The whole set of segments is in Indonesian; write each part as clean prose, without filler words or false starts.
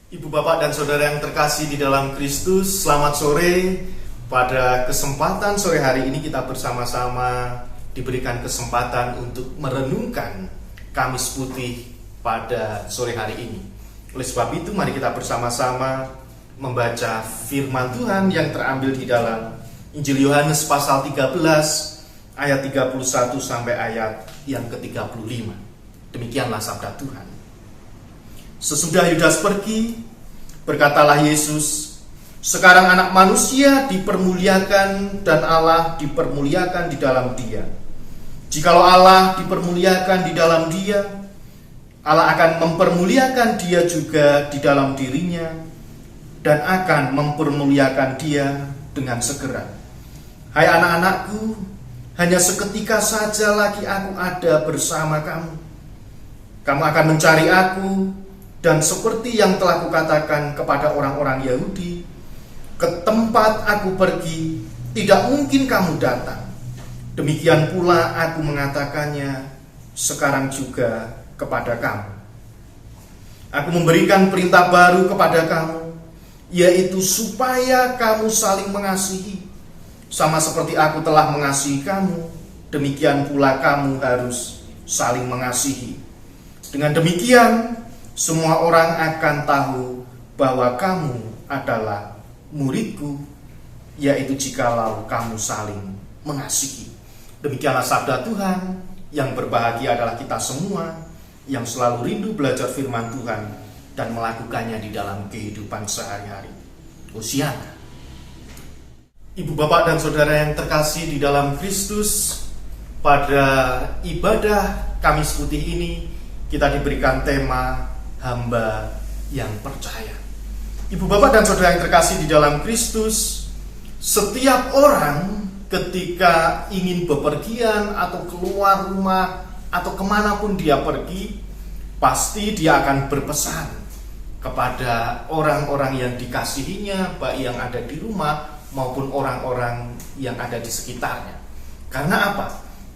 Ibu, bapak, dan saudara yang terkasih di dalam Kristus, selamat sore. Pada kesempatan sore hari ini kita bersama-sama diberikan kesempatan untuk merenungkan Kamis Putih pada sore hari ini. Oleh sebab itu, mari kita bersama-sama membaca firman Tuhan yang terambil di dalam Injil Yohanes pasal 13 ayat 31 sampai ayat yang ke-35. Demikianlah sabda Tuhan. Sesudah Yudas pergi, berkatalah Yesus, sekarang anak manusia dipermuliakan dan Allah dipermuliakan di dalam dia. Jikalau Allah dipermuliakan di dalam dia, Allah akan mempermuliakan dia juga di dalam dirinya dan akan mempermuliakan dia dengan segera. Hai anak-anakku, hanya seketika saja lagi aku ada bersama kamu. Kamu akan mencari aku, dan seperti yang telah kukatakan kepada orang-orang Yahudi, ke tempat aku pergi, tidak mungkin kamu datang. Demikian pula aku mengatakannya sekarang juga kepada kamu. Aku memberikan perintah baru kepada kamu, yaitu supaya kamu saling mengasihi. Sama seperti aku telah mengasihi kamu, demikian pula kamu harus saling mengasihi. Dengan demikian, semua orang akan tahu bahwa kamu adalah muridku, yaitu jikalau kamu saling mengasihi. Demikianlah sabda Tuhan. Yang berbahagia adalah kita semua yang selalu rindu belajar firman Tuhan dan melakukannya di dalam kehidupan sehari-hari. Hosiana. Ibu, bapak, dan saudara yang terkasih di dalam Kristus, pada ibadah Kamis Putih ini kita diberikan tema hamba yang percaya. Ibu, bapak, dan saudara yang terkasih di dalam Kristus, setiap orang ketika ingin bepergian atau keluar rumah atau kemanapun dia pergi, pasti dia akan berpesan kepada orang-orang yang dikasihinya, baik yang ada di rumah maupun orang-orang yang ada di sekitarnya. Karena apa?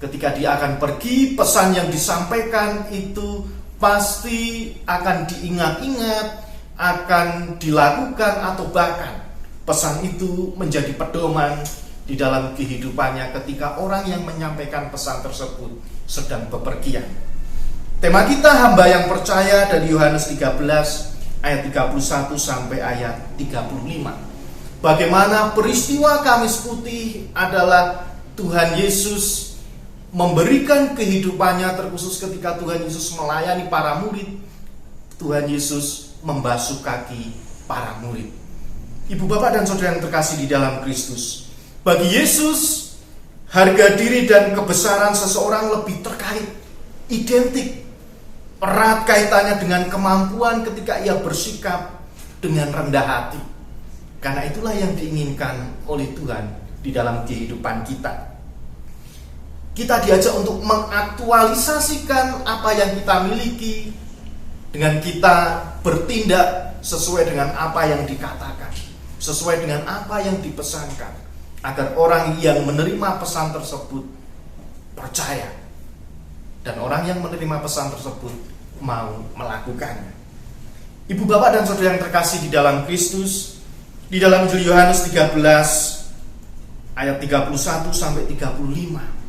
Ketika dia akan pergi, pesan yang disampaikan itu pasti akan diingat-ingat, akan dilakukan, atau bahkan pesan itu menjadi pedoman di dalam kehidupannya ketika orang yang menyampaikan pesan tersebut sedang bepergian. Tema kita hamba yang percaya dari Yohanes 13 ayat 31 sampai ayat 35. Bagaimana peristiwa Kamis Putih adalah Tuhan Yesus memberikan kehidupannya, terkhusus ketika Tuhan Yesus melayani para murid. Tuhan Yesus membasuh kaki para murid. Ibu, bapak, dan saudara yang terkasih di dalam Kristus, bagi Yesus, harga diri dan kebesaran seseorang lebih terkait, identik, erat kaitannya dengan kemampuan ketika ia bersikap dengan rendah hati. Karena itulah yang diinginkan oleh Tuhan di dalam kehidupan kita. Kita diajak untuk mengaktualisasikan apa yang kita miliki dengan kita bertindak sesuai dengan apa yang dikatakan, sesuai dengan apa yang dipesankan, agar orang yang menerima pesan tersebut percaya dan orang yang menerima pesan tersebut mau melakukannya. Ibu, bapak, dan saudara yang terkasih di dalam Kristus, di dalam Injil Yohanes 13 ayat 31 sampai 35,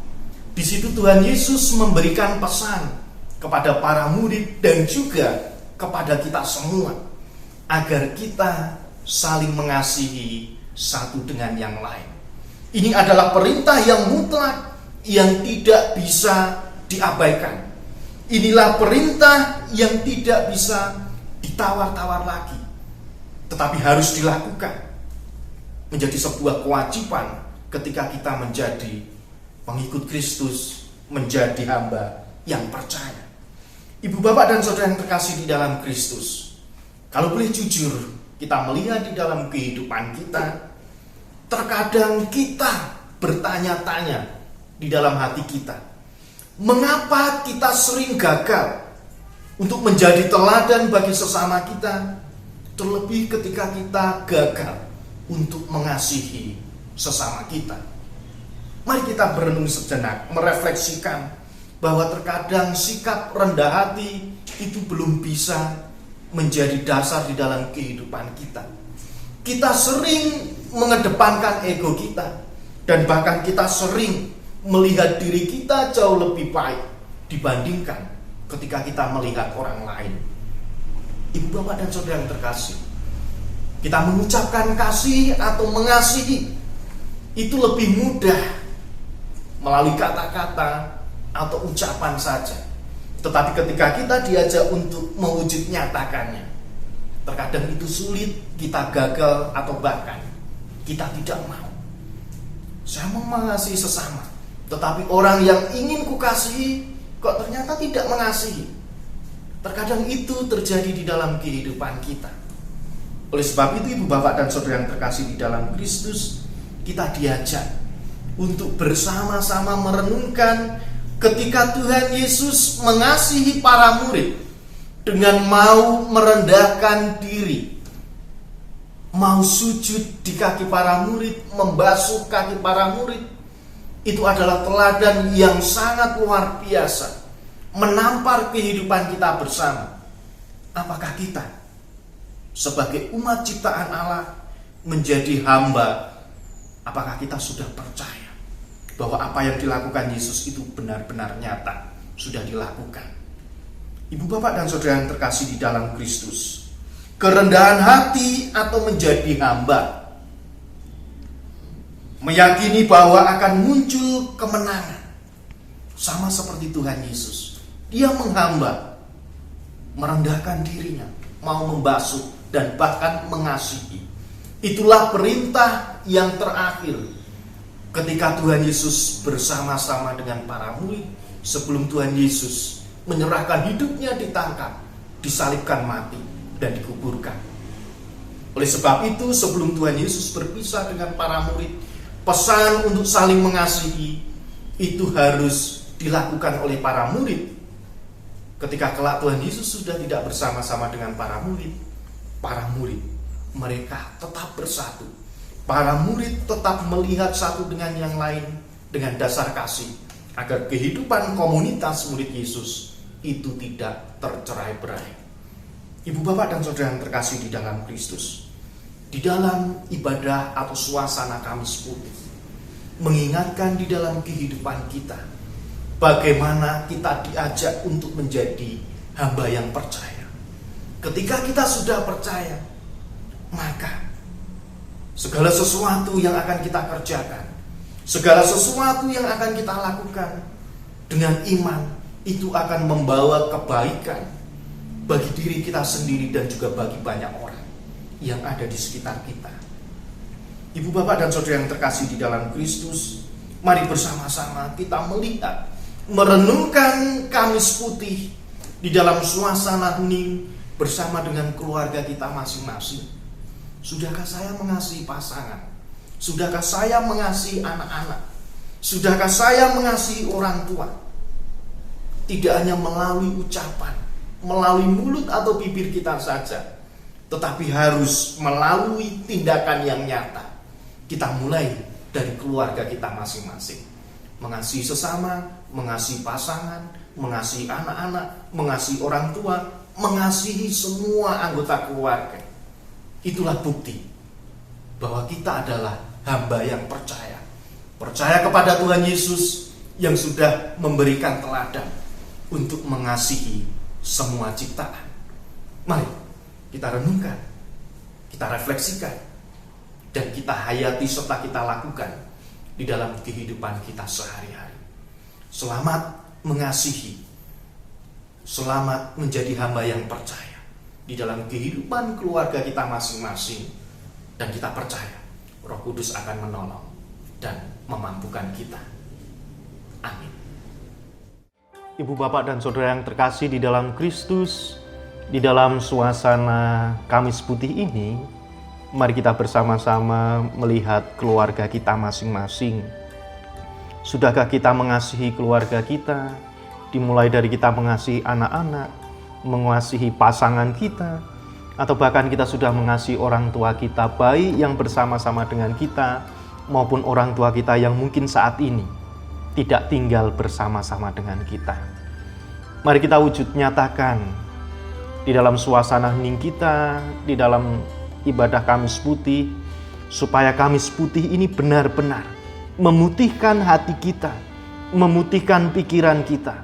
di situ Tuhan Yesus memberikan pesan kepada para murid dan juga kepada kita semua agar kita saling mengasihi satu dengan yang lain. Ini adalah perintah yang mutlak yang tidak bisa diabaikan. Inilah perintah yang tidak bisa ditawar-tawar lagi, tetapi harus dilakukan. Menjadi sebuah kewajiban ketika kita menjadi pengikut Kristus, menjadi hamba yang percaya. Ibu, bapak, dan saudara yang terkasih di dalam Kristus, kalau boleh jujur, kita melihat di dalam kehidupan kita, terkadang kita bertanya-tanya di dalam hati kita, mengapa kita sering gagal untuk menjadi teladan bagi sesama kita, terlebih ketika kita gagal untuk mengasihi sesama kita. Mari kita berenung sejenak, merefleksikan bahwa terkadang sikap rendah hati itu belum bisa menjadi dasar di dalam kehidupan kita. Kita sering mengedepankan ego kita, dan bahkan kita sering melihat diri kita jauh lebih baik dibandingkan ketika kita melihat orang lain. Ibu, bapak, dan saudara yang terkasih, kita mengucapkan kasih atau mengasihi itu lebih mudah melalui kata-kata atau ucapan saja. Tetapi ketika kita diajak untuk mewujud nyatakannya, terkadang itu sulit, kita gagal, atau bahkan kita tidak mau. Saya mau mengasihi sesama, tetapi orang yang ingin kukasihi kok ternyata tidak mengasihi. Terkadang itu terjadi di dalam kehidupan kita. Oleh sebab itu, ibu, bapak, dan saudara yang terkasih di dalam Kristus, kita diajak untuk bersama-sama merenungkan ketika Tuhan Yesus mengasihi para murid dengan mau merendahkan diri, mau sujud di kaki para murid, membasuh kaki para murid. Itu adalah teladan yang sangat luar biasa, menampar kehidupan kita bersama. Apakah kita sebagai umat ciptaan Allah menjadi hamba? Apakah kita sudah percaya bahwa apa yang dilakukan Yesus itu benar-benar nyata, sudah dilakukan? Ibu, bapak, dan saudara yang terkasih di dalam Kristus, kerendahan hati atau menjadi hamba meyakini bahwa akan muncul kemenangan. Sama seperti Tuhan Yesus, dia menghamba, merendahkan dirinya, mau membasuh dan bahkan mengasihi. Itulah perintah yang terakhir ketika Tuhan Yesus bersama-sama dengan para murid sebelum Tuhan Yesus menyerahkan hidupnya, ditangkap, disalibkan, mati, dan dikuburkan. Oleh sebab itu, sebelum Tuhan Yesus berpisah dengan para murid, pesan untuk saling mengasihi itu harus dilakukan oleh para murid. Ketika kelak Tuhan Yesus sudah tidak bersama-sama dengan para murid mereka tetap bersatu. Para murid tetap melihat satu dengan yang lain dengan dasar kasih, agar kehidupan komunitas murid Yesus itu tidak tercerai-berai. Ibu, bapak, dan saudara yang terkasih di dalam Kristus, di dalam ibadah atau suasana Kamis Putih, mengingatkan di dalam kehidupan kita bagaimana kita diajak untuk menjadi hamba yang percaya. Ketika kita sudah percaya, maka segala sesuatu yang akan kita kerjakan, segala sesuatu yang akan kita lakukan dengan iman, itu akan membawa kebaikan bagi diri kita sendiri dan juga bagi banyak orang yang ada di sekitar kita. Ibu, bapak, dan saudara yang terkasih di dalam Kristus, mari bersama-sama kita melihat, merenungkan Kamis Putih di dalam suasana hening bersama dengan keluarga kita masing-masing. Sudahkah saya mengasihi pasangan? Sudahkah saya mengasihi anak-anak? Sudahkah saya mengasihi orang tua? Tidak hanya melalui ucapan, melalui mulut atau bibir kita saja, tetapi harus melalui tindakan yang nyata. Kita mulai dari keluarga kita masing-masing. Mengasihi sesama, mengasihi pasangan, mengasihi anak-anak, mengasihi orang tua, mengasihi semua anggota keluarga. Itulah bukti bahwa kita adalah hamba yang percaya. Percaya kepada Tuhan Yesus yang sudah memberikan teladan untuk mengasihi semua ciptaan. Mari kita renungkan, kita refleksikan, dan kita hayati serta kita lakukan di dalam kehidupan kita sehari-hari. Selamat mengasihi, selamat menjadi hamba yang percaya di dalam kehidupan keluarga kita masing-masing, dan kita percaya Roh Kudus akan menolong dan memampukan kita. Amin. Ibu, bapak, dan saudara yang terkasih di dalam Kristus, di dalam suasana Kamis Putih ini, mari kita bersama-sama melihat keluarga kita masing-masing. Sudahkah kita mengasihi keluarga kita, dimulai dari kita mengasihi anak-anak, mengasihi pasangan kita, atau bahkan kita sudah mengasihi orang tua kita, baik yang bersama-sama dengan kita maupun orang tua kita yang mungkin saat ini tidak tinggal bersama-sama dengan kita. Mari kita wujud nyatakan di dalam suasana hening kita, di dalam ibadah Kamis Putih, supaya Kamis Putih ini benar-benar memutihkan hati kita, memutihkan pikiran kita,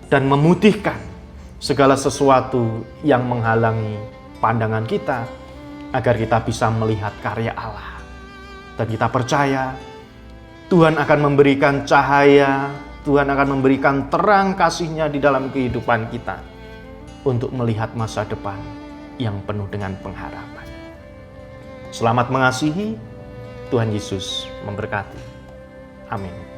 dan memutihkan segala sesuatu yang menghalangi pandangan kita, agar kita bisa melihat karya Allah. Dan kita percaya Tuhan akan memberikan cahaya, Tuhan akan memberikan terang kasih-Nya di dalam kehidupan kita untuk melihat masa depan yang penuh dengan pengharapan. Selamat mengasihi, Tuhan Yesus memberkati. Amin.